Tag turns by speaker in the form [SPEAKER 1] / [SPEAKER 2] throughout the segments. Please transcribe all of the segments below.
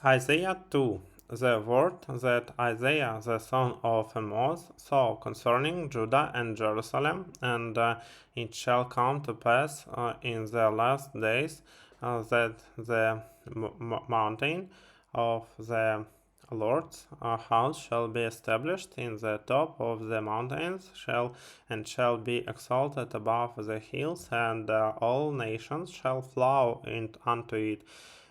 [SPEAKER 1] Isaiah 2. The word that Isaiah the son of Amos saw concerning Judah and Jerusalem, and it shall come to pass in the last days that the mountain of the Lord's house shall be established in the top of the mountains, shall be exalted above the hills, and all nations shall flow unto it.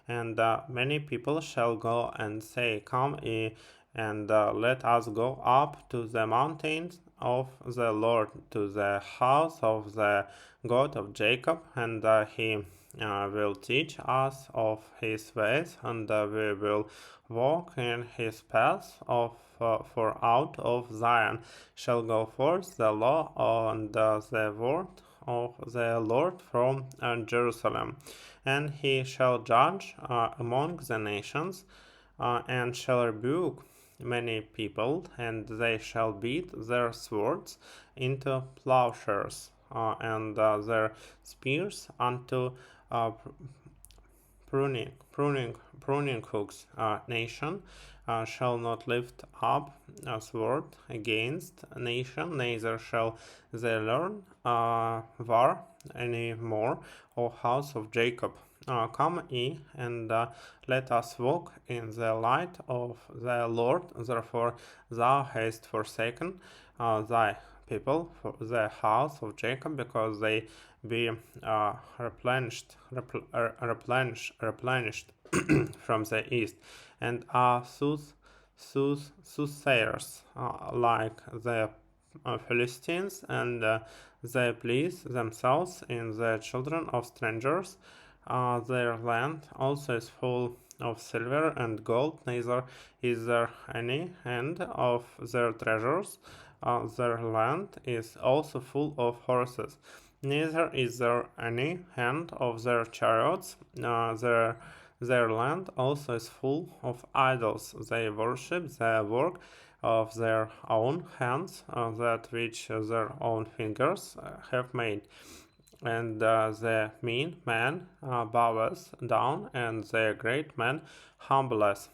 [SPEAKER 1] And many people shall go and say, Come ye, and let us go up to the mountains of the Lord, to the house of the God of Jacob, and he will teach us of his ways, and we will walk in his paths for out of Zion shall go forth the law and the word of the Lord from Jerusalem. And he shall judge among the nations, and shall rebuke many people, and they shall beat their swords into plowshares, and their spears unto pruning hooks. Nation shall not lift up a sword against nation, neither shall they learn war any more, O house of Jacob. Come ye, and let us walk in the light of the Lord. Therefore thou hast forsaken thy people, for the house of Jacob, because they be replenished from the east, and are soothsayers like the Philistines, and they please themselves in the children of strangers. Their land also is full of silver and gold, neither is there any end of their treasures. Their land is also full of horses, neither is there any end of their chariots. Their land also is full of idols. They worship the work of their own hands, that which their own fingers have made. And the mean man boweth down, and the great man humbleth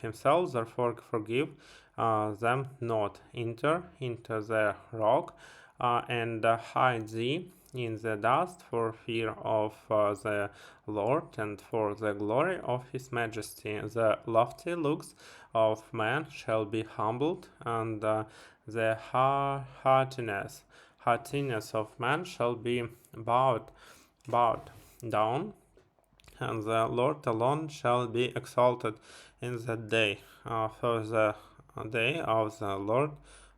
[SPEAKER 1] himself. Therefore forgive them not. Enter into the rock, and hide thee in the dust for fear of the Lord, and for the glory of his majesty. The lofty looks of man shall be humbled, and the haughtiness of man shall be bowed down, and the Lord alone shall be exalted in that day. For the day of the Lord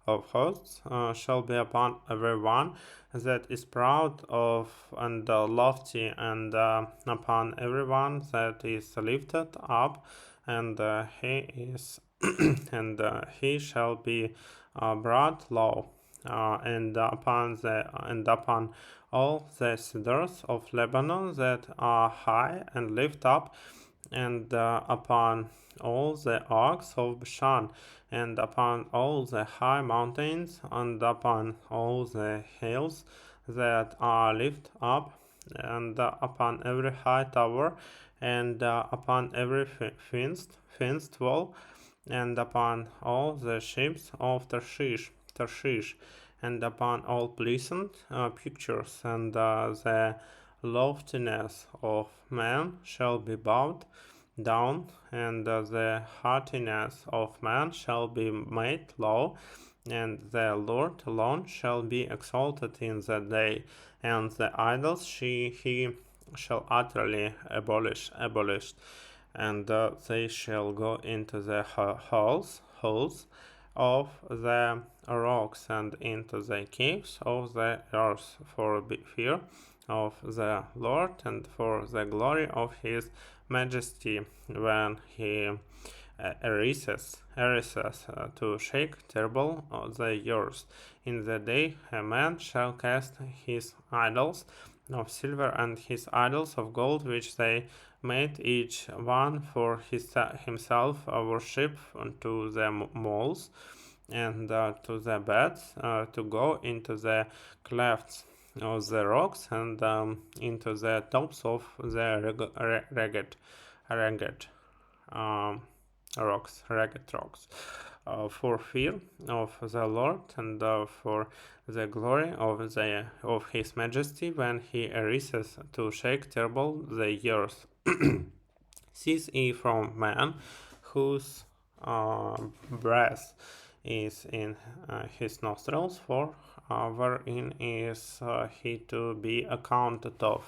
[SPEAKER 1] of hosts shall be upon every one that is proud of and lofty, and upon every one that is lifted up, and he is and he shall be brought low. And upon all the cedars of Lebanon that are high and lift up, and upon all the oaks of Bashan, and upon all the high mountains, and upon all the hills that are lift up, and upon every high tower, and upon every fenced wall, and upon all the ships of Tarshish, and upon all pleasant pictures, and the loftiness of man shall be bowed down, and the haughtiness of man shall be made low, and the Lord alone shall be exalted in that day, and the idols he shall utterly abolish, and they shall go into the holes of the rocks, and into the caves of the earth, for fear of the Lord, and for the glory of his majesty, when he arises to shake terrible the earth. In the day a man shall cast his idols of silver and his idols of gold, which they made each one for himself, worship unto the moles, and to the beds, to go into the clefts of the rocks, and into the tops of the rocks, ragged rocks, for fear of the Lord and for the glory of His Majesty when He arises to shake terrible the earth. Cease ye from man, whose breath is in his nostrils, for wherein is he to be accounted of.